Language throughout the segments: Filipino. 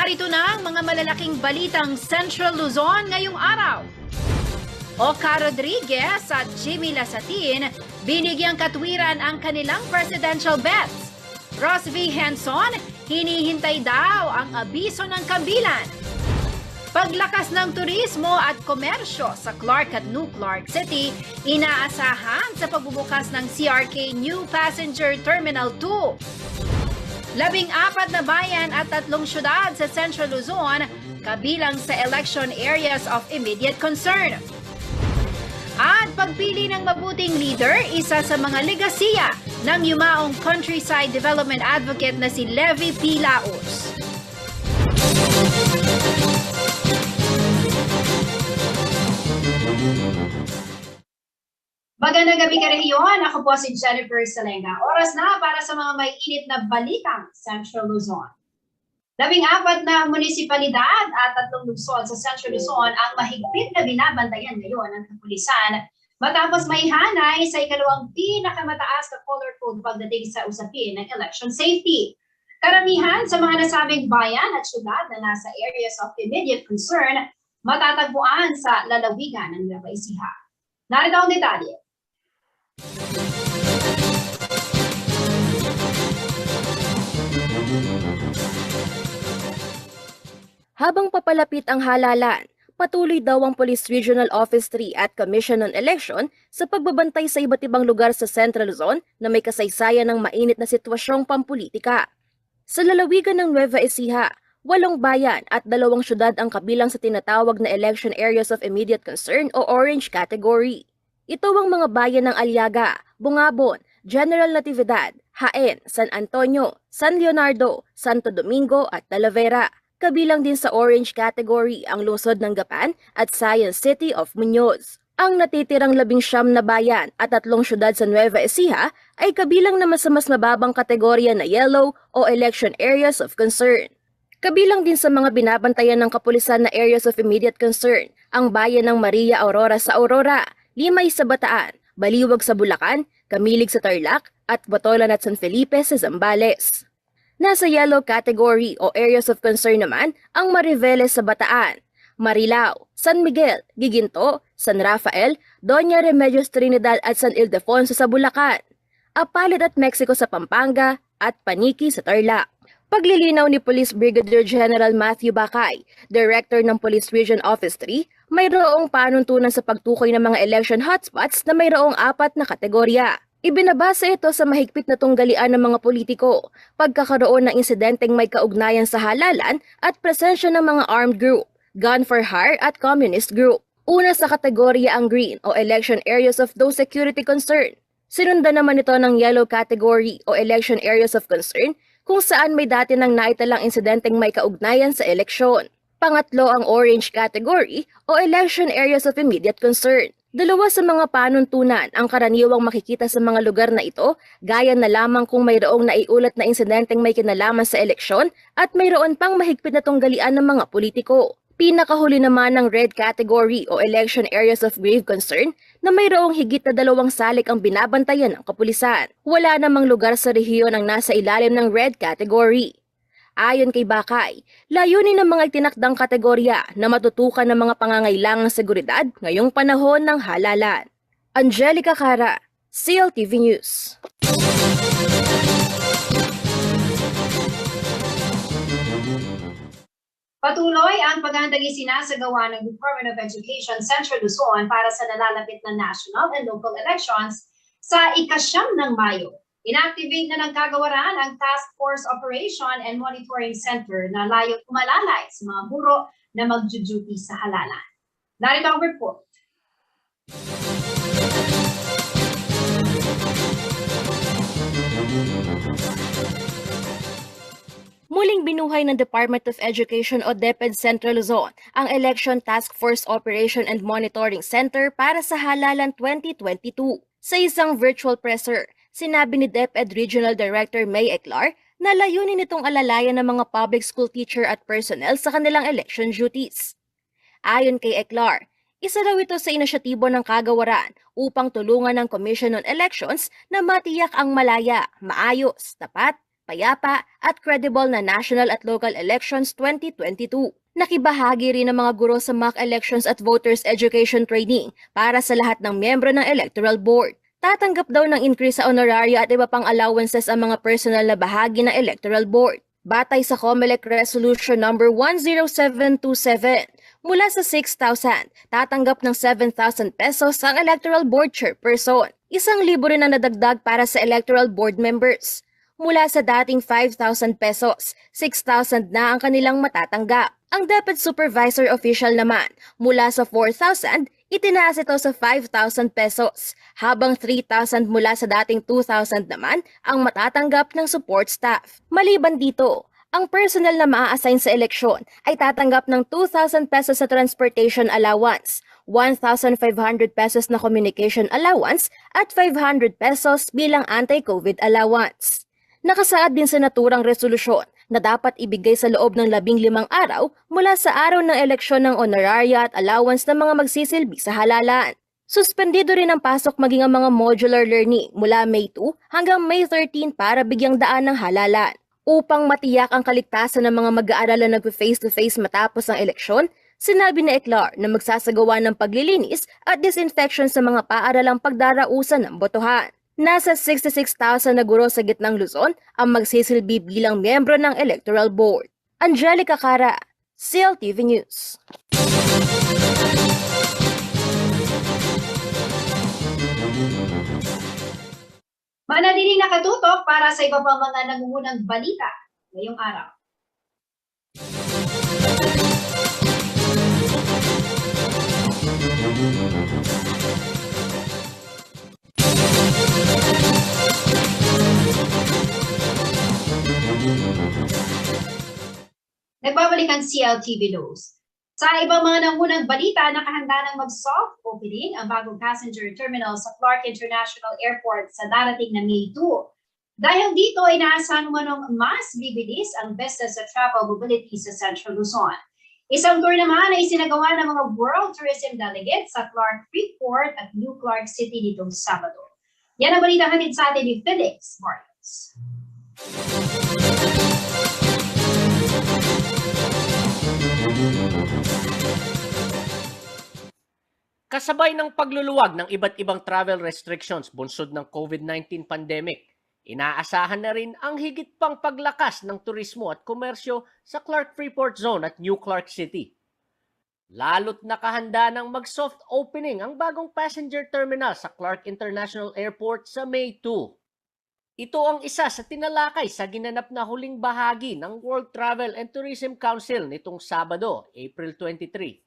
Narito na ang mga malalaking balitang Central Luzon ngayong araw. Oka Rodriguez at Jimmy Lasatin binigyang katwiran ang kanilang presidential bets. Ross V. Henson, hinihintay daw ang abiso ng Kambilan. Paglakas ng turismo at komersyo sa Clark at New Clark City, inaasahan sa pagbubukas ng CRK New Passenger Terminal 2. 14 na bayan at 3 syudad sa Central Luzon kabilang sa election areas of immediate concern. At pagpili ng mabuting leader, isa sa mga legasiya ng yumaong countryside development advocate na si Levi P. Laos. Magandang gabi ka rehiyon. Ako po si Jennifer Salenga. Oras na para sa mga may init na balitang Central Luzon. 14 na munisipalidad at 3 lungsod sa Central Luzon ang mahigpit na binabantayan ngayon ng kapulisan matapos maihanay sa ikalawang pinakamataas na color code pagdating sa usapin ng election safety. Karamihan sa mga nasabing bayan at syudad na nasa areas of immediate concern matatagpuan sa lalawigan ng Nueva Ecija. Narito ang detalye. Habang papalapit ang halalan, patuloy daw ang Police Regional Office 3 at Commission on Election sa pagbabantay sa iba't ibang lugar sa Central Luzon na may kasaysayan ng mainit na sitwasyong pampulitika. Sa lalawigan ng Nueva Ecija, 8 bayan at 2 syudad ang kabilang sa tinatawag na Election Areas of Immediate Concern o Orange Category. Ito ang mga bayan ng Aliaga, Bungabon, General Natividad, Jaen, San Antonio, San Leonardo, Santo Domingo at Talavera. Kabilang din sa Orange Category ang lungsod ng Gapan at Science City of Muñoz. Ang natitirang 19 na bayan at 3 syudad sa Nueva Ecija ay kabilang naman sa mas mababang kategorya na Yellow o Election Areas of Concern. Kabilang din sa mga binabantayan ng kapulisan na Areas of Immediate Concern ang bayan ng Maria Aurora sa Aurora, Limay sa Bataan, Baliwag sa Bulacan, Kamilig sa Tarlac at Botolan at San Felipe sa Zambales. Nasa Yellow Category o Areas of Concern naman ang Mariveles sa Bataan, Marilao, San Miguel, Giginto, San Rafael, Doña Remedios Trinidad at San Ildefonso sa Bulacan, Apalit at Mexico sa Pampanga at Paniki sa Tarlac. Paglilinaw ni Police Brigadier General Matthew Bakay, Director ng Police Region Office 3, mayroong panuntunan sa pagtukoy ng mga election hotspots na mayroong 4 na kategorya. Ibinabasa ito sa mahigpit na tunggalian ng mga politiko, pagkakaroon ng insidenteng may kaugnayan sa halalan at presensya ng mga armed group, gun for hire at communist group. Una sa kategorya ang green o election areas of low security concern. Sinundan naman ito ng yellow category o election areas of concern kung saan may dati nang naitalang insidenteng may kaugnayan sa eleksyon. Pangatlo ang orange category o election areas of immediate concern. 2 sa mga panuntunan ang karaniwang makikita sa mga lugar na ito, gaya na lamang kung mayroong naiulat na insidenteng may kinalaman sa eleksyon at mayroon pang mahigpit na tunggalian ng mga politiko. Pinakahuli naman ng red category o election areas of grave concern na mayroong higit na 2 salik ang binabantayan ng kapulisan. Wala namang lugar sa rehiyon ang nasa ilalim ng red category. Ayon kay Bakay, layunin ng mga itinakdang kategorya na matutukan ng mga pangangailangang seguridad ngayong panahon ng halalan. Angelica Cara, CLTV News. Patuloy ang paghandang isinasagawa ng Department of Education Central Luzon para sa nalalapit na national and local elections sa ika-9 ng Mayo. Inactivate na ng kagawaran ang Task Force Operation and Monitoring Center na layong umalalay sa mga guro na magjo-duty sa halalan. Narito ang report. Muling binuhay ng Department of Education o DepEd Central Luzon ang Election Task Force Operation and Monitoring Center para sa halalan 2022. Sa isang virtual presser, sinabi ni DepEd Regional Director May Eclar na layunin nitong alalayan ng mga public school teacher at personnel sa kanilang election duties. Ayon kay Eclar, isa raw ito sa inisyatibo ng kagawaran upang tulungan ng Commission on Elections na matiyak ang malaya, maayos, tapat, payapa at credible na national at local elections 2022. Nakibahagi rin ng mga guro sa mock elections at voters education training para sa lahat ng miyembro ng electoral board. Tatanggap daw ng increase sa honoraria at iba pang allowances ang mga personal na bahagi ng electoral board. Batay sa COMELEC Resolution No. 10727, mula sa 6,000, tatanggap ng 7,000 pesos ang electoral board chairperson. 1,000 rin ang nadagdag para sa electoral board members. Mula sa dating 5,000 pesos, 6,000 na ang kanilang matatanggap. Ang Deputy Supervisor Official naman, mula sa 4,000, itinaas ito sa 5,000 pesos, habang 3,000 mula sa dating 2,000 naman ang matatanggap ng support staff. Maliban dito, ang personnel na maa-assign sa eleksyon ay tatanggap ng 2,000 pesos sa transportation allowance, 1,500 pesos na communication allowance at 500 pesos bilang anti-COVID allowance. Nakasaad din sa naturang resolusyon na dapat ibigay sa loob ng 15 araw mula sa araw ng eleksyon ng honoraria at allowance ng mga magsisilbi sa halalan. Suspendido rin ang pasok maging ang mga modular learning mula May 2 hanggang May 13 para bigyang daan ng halalan. Upang matiyak ang kaligtasan ng mga mag-aaral na nag-face-to-face matapos ang eleksyon, sinabi ni Eclar na magsasagawa ng paglilinis at disinfection sa mga paaralang pagdarausan ng botohan. Nasa 66,000 na guro sa gitnang Luzon ang magsisilbi bilang miyembro ng Electoral Board. Angelica Cara, CLTV News. Manatiling nakatutok para sa iba pang mga nangungunang balita ngayong araw. Nagbabalik ang CLTV News. Sa ibang mga nangunang balita, nakahanda ng mag-soft opening ang bagong passenger terminal sa Clark International Airport sa darating na May 2. Dahil dito, inaasahan manong mas bibilis ang business at travel mobility sa Central Luzon. Isang tour naman ay isinagawa ng mga World Tourism Delegates sa Clark Freeport at New Clark City nitong Sabado. Yan ang balita hatid sa atin ni Felix Martins. Kasabay ng pagluluwag ng iba't ibang travel restrictions bunsod ng COVID-19 pandemic, inaasahan na rin ang higit pang paglakas ng turismo at komersyo sa Clark Freeport Zone at New Clark City. Lalo't nakahanda ng mag-soft opening ang bagong passenger terminal sa Clark International Airport sa May 2. Ito ang isa sa tinalakay sa ginanap na huling bahagi ng World Travel and Tourism Council nitong Sabado, April 23.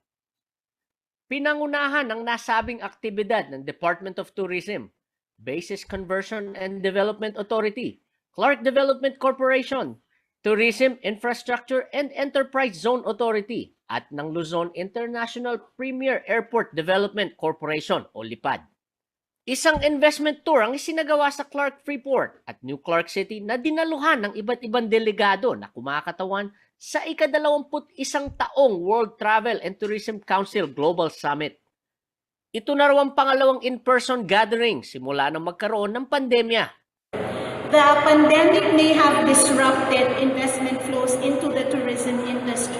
Pinangunahan ng nasabing aktibidad ng Department of Tourism, Bases Conversion and Development Authority, Clark Development Corporation, Tourism Infrastructure and Enterprise Zone Authority at ng Luzon International Premier Airport Development Corporation o LIPAD. Isang investment tour ang isinagawa sa Clark Freeport at New Clark City na dinaluhan ng iba't ibang delegado na kumakatawan sa ika-21 taong World Travel and Tourism Council Global Summit. Ito na raw ang pangalawang in-person gathering simula nang magkaroon ng pandemya. The pandemic may have disrupted investment flows into the tourism industry.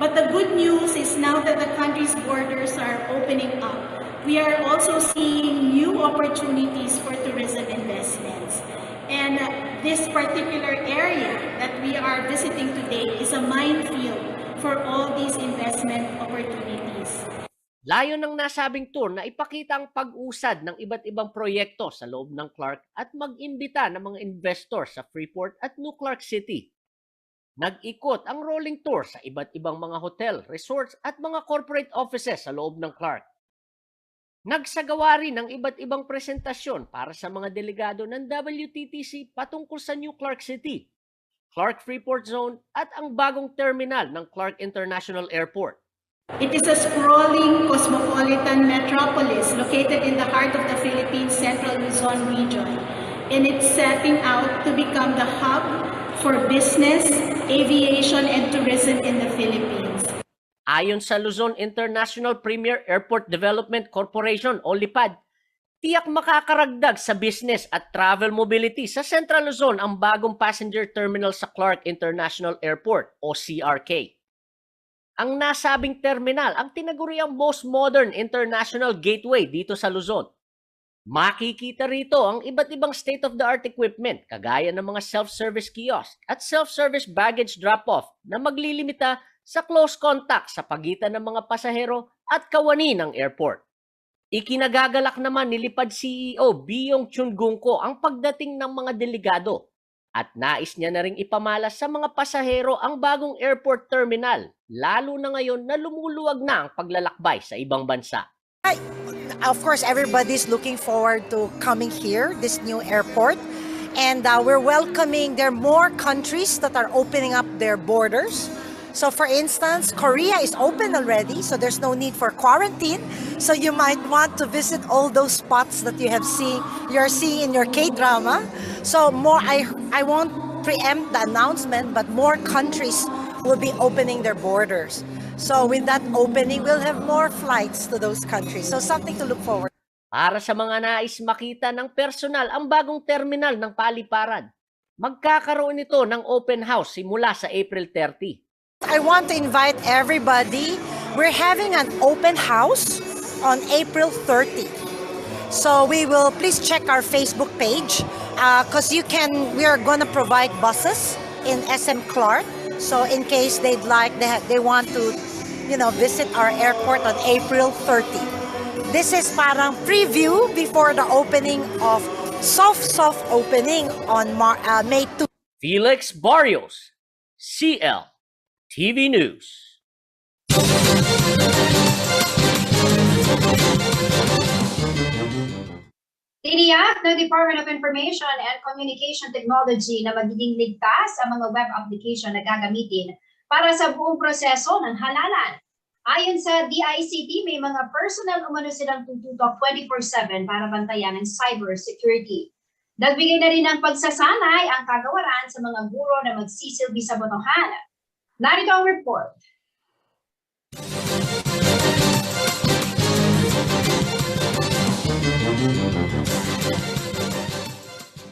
But the good news is now that the country's borders are opening up, we are also seeing new opportunities for tourism investments. And this particular area that we are visiting today is a minefield for all these investment opportunities. Layo ng nasabing tour na ipakita ang pag-usad ng iba't ibang proyekto sa loob ng Clark at mag-imbita ng mga investor sa Freeport at New Clark City. Nag-ikot ang rolling tour sa iba't ibang mga hotel, resorts at mga corporate offices sa loob ng Clark. Nagsagawa rin ng iba't ibang presentasyon para sa mga delegado ng WTTC patungkol sa New Clark City, Clark Freeport Zone at ang bagong terminal ng Clark International Airport. It is a sprawling cosmopolitan metropolis located in the heart of the Philippines' Central Luzon region, and it's setting out to become the hub for business, aviation, and tourism in the Philippines. Ayon sa Luzon International Premier Airport Development Corporation o LIPAD, Tiyak makakaragdag sa business at travel mobility sa Central Luzon ang bagong passenger terminal sa Clark International Airport o CRK. Ang nasabing terminal ang tinaguriang most modern international gateway dito sa Luzon. Makikita rito ang iba't ibang state-of-the-art equipment kagaya ng mga self-service kiosk at self-service baggage drop-off na maglilimita sa close contact sa pagitan ng mga pasahero at kawani ng airport. Ikinagagalak naman ni Lipad CEO Biyong Chungungko ang pagdating ng mga delegado at nais niya na ring ipamalas sa mga pasahero ang bagong airport terminal, lalo na ngayon na lumuluwag na ang paglalakbay sa ibang bansa. Of course, everybody's looking forward to coming here, this new airport. And we're welcoming, there are more countries that are opening up their borders. So for instance, Korea is open already, so there's no need for quarantine. So you might want to visit all those spots that you're seeing in your K-drama. So I won't preempt the announcement, but more countries will be opening their borders. So with that opening, we'll have more flights to those countries. So something to look forward. Para sa mga nais makita ng personal ang bagong terminal ng paliparan, magkakaroon ito ng open house simula sa April 30. I want to invite everybody. We're having an open house on April 30. So please check our Facebook page because we are going to provide buses in SM Clark. So in case they want to, visit our airport on April 30. This is parang preview before the opening of soft opening on May 2. Felix Barrios, CL TV News. Tiniyak ng Department of Information and Communication Technology na magiging ligtas ang mga web application na gagamitin para sa buong proseso ng halalan. Ayon sa DICT, may mga personal umano silang tututok 24/7 para bantayan ang cybersecurity. Nagbigay na rin ng pagsasanay ang kagawaran sa mga guro na magsisilbi sa botohan. Narito ang report.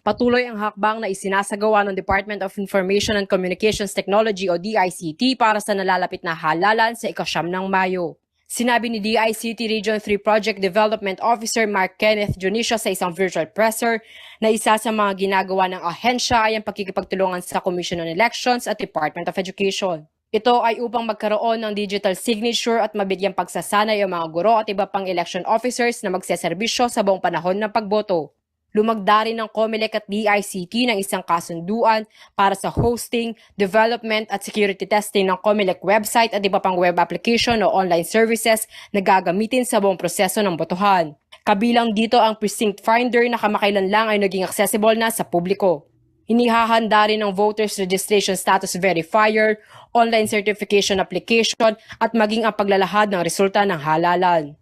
Patuloy ang hakbang na isinasagawa ng Department of Information and Communications Technology o DICT para sa nalalapit na halalan sa ika-9 ng Mayo. Sinabi ni DICT Region 3 Project Development Officer Mark Kenneth Junicio sa isang virtual presser na isa sa mga ginagawa ng ahensya ay ang pagkikipagtulungan sa Commission on Elections at Department of Education. Ito ay upang magkaroon ng digital signature at mabigyang pagsasanay ang mga guro at iba pang election officers na magseserbisyo sa buong panahon ng pagboto. Lumagda rin ng COMELEC at DICT ng isang kasunduan para sa hosting, development at security testing ng COMELEC website at iba pang web application o online services na gagamitin sa buong proseso ng botohan. Kabilang dito ang Precinct Finder na kamakailan lang ay naging accessible na sa publiko. Inihahanda rin ng Voters Registration Status Verifier, online certification application at maging ang paglalahad ng resulta ng halalan.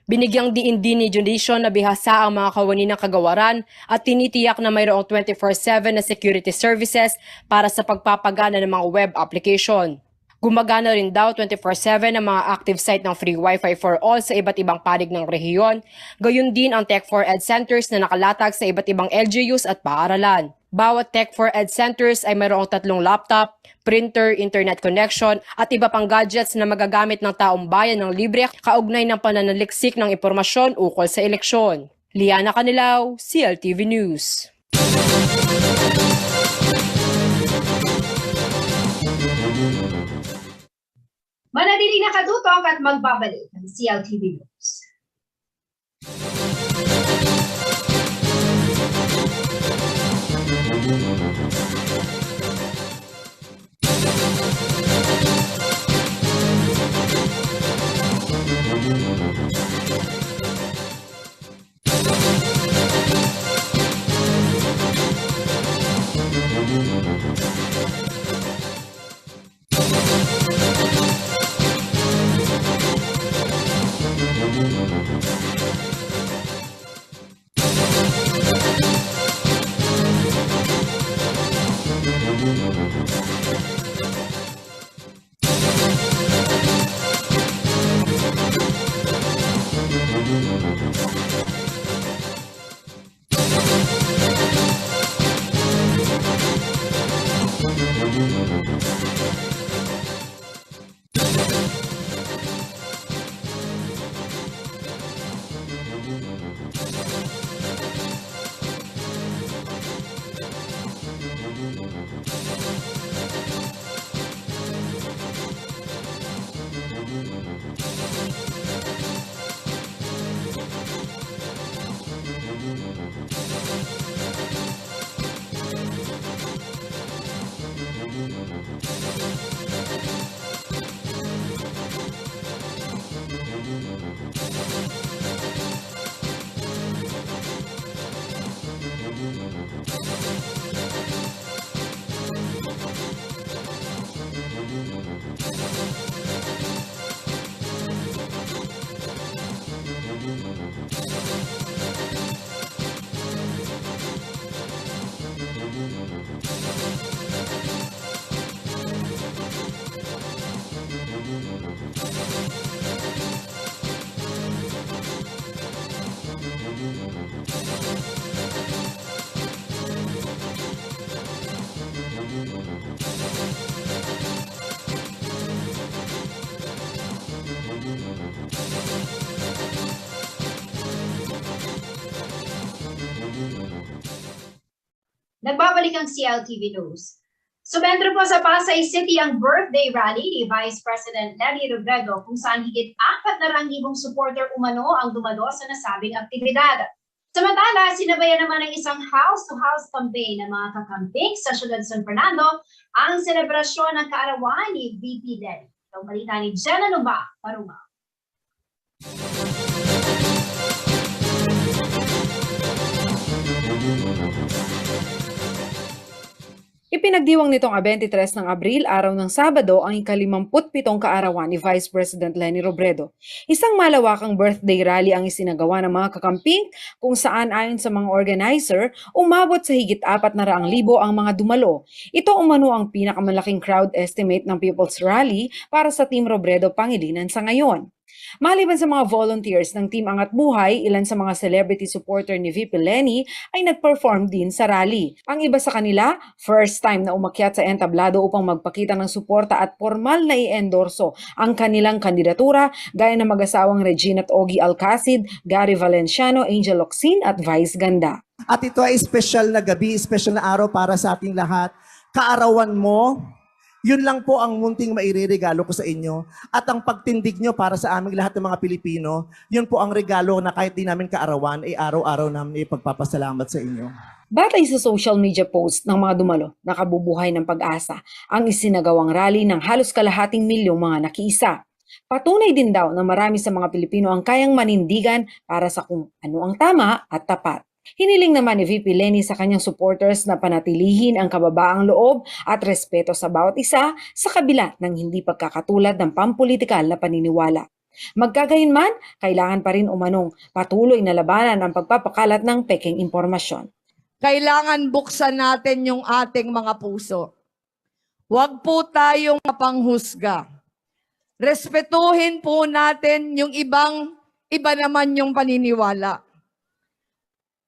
Binigyang diin din ni Junicio na bihasa ang mga kawani ng kagawaran at tinitiyak na mayroong 24/7 na security services para sa pagpapagana ng mga web application. Gumagana rin daw 24/7 ang mga active site ng free Wi-Fi for all sa iba't ibang panig ng rehiyon, gayon din ang Tech4Ed centers na nakalatag sa iba't ibang LGUs at paaralan. Bawat Tech4Ed centers ay mayroong 3 laptop, printer, internet connection at iba pang gadgets na magagamit ng taong bayan ng libre kaugnay ng pananaliksik ng impormasyon ukol sa eleksyon. Liana Canilaw, CLTV News. Manatiling nakatutok at magbabalik ng CLTV News. Nagbabalik ang CLTV News. Sumentro po sa Pasay City ang birthday rally ni Vice President Leni Robredo kung saan higit 400,000 supporter umano ang dumalo sa nasabing aktibidad. Samantala, sinabayan naman ng isang house-to-house campaign ng mga kakamping sa siyudad San Fernando ang selebrasyon ng kaarawan ni VP Leni. Ang balita ni Jenna Nuba, Paruma. Ipinagdiwang nitong 23 ng Abril, araw ng Sabado, ang ika-57 kaarawan ni Vice President Leni Robredo. Isang malawakang birthday rally ang isinagawa ng mga kakamping kung saan ayon sa mga organizer, umabot sa higit 400,000 ang mga dumalo. Ito umano ang pinakamalaking crowd estimate ng People's Rally para sa Team Robredo Pangilinan sa ngayon. Maliban sa mga volunteers ng Team Angat Buhay, ilan sa mga celebrity supporter ni VP Leni ay nag-perform din sa rally. Ang iba sa kanila, first time na umakyat sa entablado upang magpakita ng suporta at formal na i-endorso ang kanilang kandidatura gaya ng mag-asawang Regina at Ogie Alcacid, Gary Valenciano, Angel Locsin at Vice Ganda. At ito ay special na gabi, special na araw para sa ating lahat. Kaarawan mo, yun lang po ang munting maireregalo ko sa inyo. At ang pagtindig nyo para sa aming lahat ng mga Pilipino, yun po ang regalo na kahit di namin kaarawan, ay araw-araw namin ipagpapasalamat sa inyo. Batay sa social media post ng mga dumalo, nakabubuhay ng pag-asa ang isinagawang rally ng halos kalahating milyong mga nakiisa. Patunay din daw na marami sa mga Pilipino ang kayang manindigan para sa kung ano ang tama at tapat. Hiniling naman ni VP Leni sa kanyang supporters na panatilihin ang kababaang loob at respeto sa bawat isa sa kabila ng hindi pagkakatulad ng pampulitikal na paniniwala. Magkagayunman, kailangan pa rin umanong patuloy na labanan ang pagpapakalat ng pekeng impormasyon. Kailangan buksan natin yung ating mga puso. Huwag po tayong mapanghusga. Respetuhin po natin yung iba naman yung paniniwala.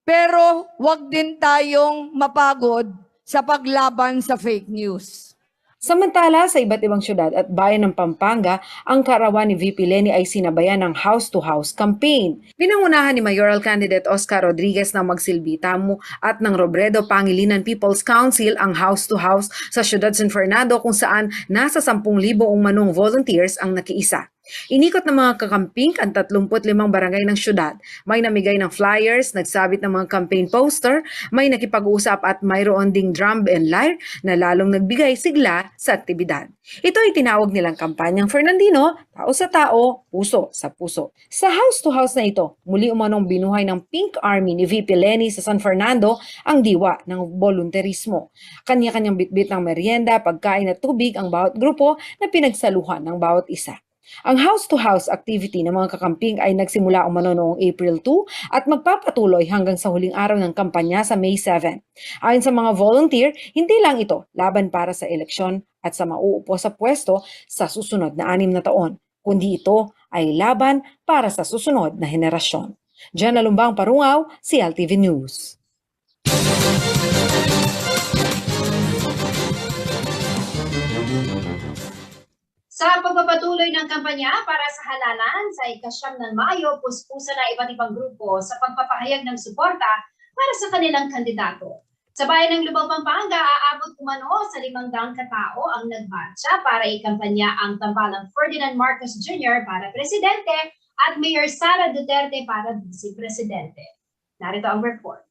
Pero huwag din tayong mapagod sa paglaban sa fake news. Samantala, sa iba't ibang syudad at bayan ng Pampanga, ang kaarawan ni VP Leni ay sinabayan ng house-to-house campaign. Pinangunahan ni Mayoral Candidate Oscar Rodriguez na magsilbi tamo at ng Robredo Pangilinan People's Council ang house-to-house sa siyudad San Fernando kung saan nasa 10,000 umanong volunteers ang nakiisa. Inikot ng mga kakamping ang 35 barangay ng syudad. May namigay ng flyers, nagsabit ng mga campaign poster, may nakipag-usap at mayroon ding drum and lyre na lalong nagbigay sigla sa aktibidad. Ito ay tinawag nilang kampanyang Fernandino, tao sa tao, puso sa puso. Sa house-to-house na ito, muli umanong binuhay ng Pink Army ni VP Leni sa San Fernando ang diwa ng volunterismo. Kanya-kanyang bitbit ng merienda, pagkain at tubig ang bawat grupo na pinagsaluhan ng bawat isa. Ang house-to-house activity ng mga kakamping ay nagsimula umano noong April 2 at magpapatuloy hanggang sa huling araw ng kampanya sa May 7. Ayon sa mga volunteer, hindi lang ito laban para sa eleksyon at sa mauupo sa pwesto sa susunod na 6 na taon, kundi ito ay laban para sa susunod na henerasyon. Jenna Lumbang Parungaw, CLTV News. Sa pagpapatuloy ng kampanya para sa halalan sa ika-9 ng Mayo, puspusa na iba't ibang grupo sa pagpapahayag ng suporta para sa kanilang kandidato. Sa bayan ng Lubao, Pampanga, aabot umano sa 500 katao ang nagmarcha para ikampanya ang tambalang Ferdinand Marcos Jr. para presidente at Mayor Sara Duterte para vice-presidente. Narito ang report.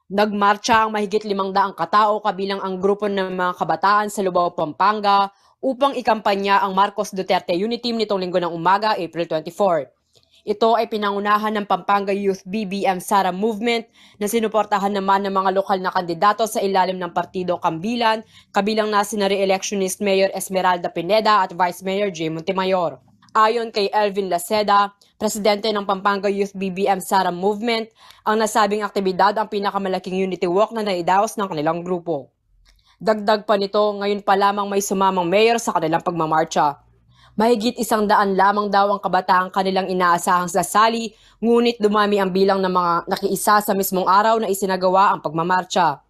Nagmarcha ang mahigit 500 katao kabilang ang grupo ng mga kabataan sa Lubao, Pampanga upang ikampanya ang Marcos Duterte Unity Team nitong linggo ng umaga, April 24. Ito ay pinangunahan ng Pampanga Youth BBM Sara Movement na sinuportahan naman ng mga lokal na kandidato sa ilalim ng Partido Kambilan, kabilang na sina re-electionist Mayor Esmeralda Pineda at Vice Mayor J. Montemayor. Ayon kay Elvin Laceda, presidente ng Pampanga Youth BBM Sara Movement, ang nasabing aktibidad ang pinakamalaking unity walk na naidaos ng kanilang grupo. Dagdag pa nito, ngayon pa lamang may sumamang mayor sa kanilang pagmamarcha. Mahigit 100 lamang daw ang kabataang kanilang inaasahang sasali, ngunit dumami ang bilang ng mga nakiisa sa mismong araw na isinagawa ang pagmamarcha.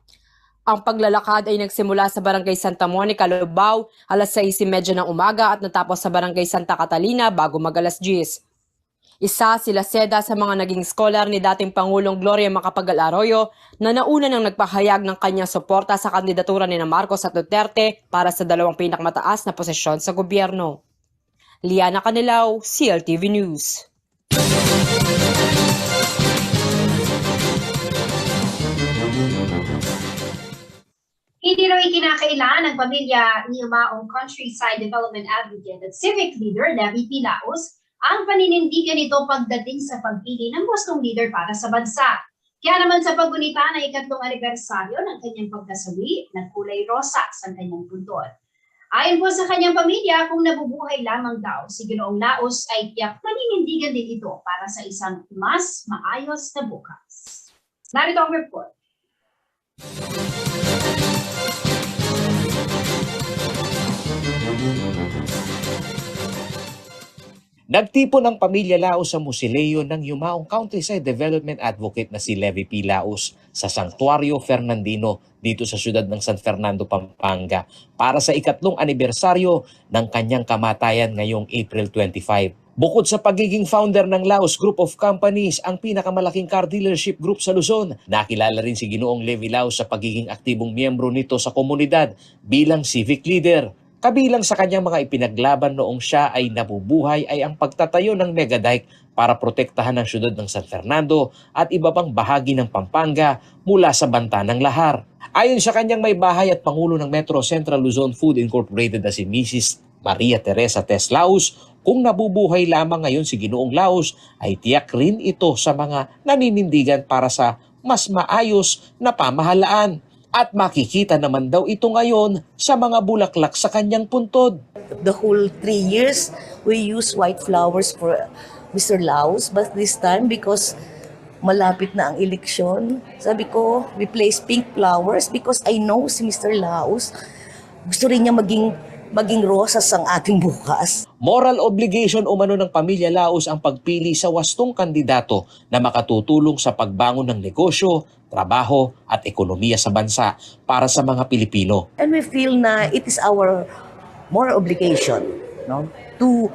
Ang paglalakad ay nagsimula sa Barangay Santa Monica, Lubao, alas 6:30 ng umaga at natapos sa Barangay Santa Catalina bago mag-alas 10. Isa si Laceda sa mga naging scholar ni dating Pangulong Gloria Macapagal Arroyo na nauna nang nagpahayag ng kanyang suporta sa kandidatura ni Marcos at Duterte para sa dalawang pinakamataas na posisyon sa gobyerno. Liana Canilaw, CLTV News. Hindi raw ikinakailan ng pamilya ni Umaong Countryside Development Advocate at Civic Leader Levi P. Laos ang paninindigan nito pagdating sa pagpili ng gustong leader para sa bansa. Kaya naman sa paggunita ng ikatlong anibersaryo ng kanyang pagkasawi, nagkulay rosas ang kanyang puntod. Ayon po sa kanyang pamilya, kung nabubuhay lamang daw si Ginoong Laos ay tiyak paninindigan din ito para sa isang mas maayos na bukas. Narito ang report. Nagtipon ang pamilya Laos sa Musileo ng Yumaong Countryside Development Advocate na si Levi P. Laos sa Sanctuario Fernandino dito sa siyudad ng San Fernando, Pampanga para sa ikatlong anibersaryo ng kanyang kamatayan ngayong April 25. Bukod sa pagiging founder ng Laos Group of Companies, ang pinakamalaking car dealership group sa Luzon, nakilala rin si Ginoong Levi Laos sa pagiging aktibong miyembro nito sa komunidad bilang civic leader. Kabilang sa kanyang mga ipinaglaban noong siya ay nabubuhay ay ang pagtatayo ng megadike para protektahan ang siyudad ng San Fernando at iba pang bahagi ng Pampanga mula sa banta ng lahar. Ayon sa kanyang may bahay at Pangulo ng Metro Central Luzon Food Incorporated na si Mrs. Maria Teresa Tess Laos, kung nabubuhay lamang ngayon si Ginoong Laos ay tiyak rin ito sa mga naninindigan para sa mas maayos na pamahalaan. At makikita naman daw ito ngayon sa mga bulaklak sa kanyang puntod. The whole 3 years, we use white flowers for Mr. Laos. But this time, because malapit na ang eleksyon, sabi ko, we place pink flowers because I know si Mr. Laos. Gusto rin niya maging rosas ang ating bukas. Moral obligation umano ng pamilya Laos ang pagpili sa wastong kandidato na makatutulong sa pagbangon ng negosyo, trabaho at ekonomiya sa bansa para sa mga Pilipino. And we feel na it is our moral obligation, no, to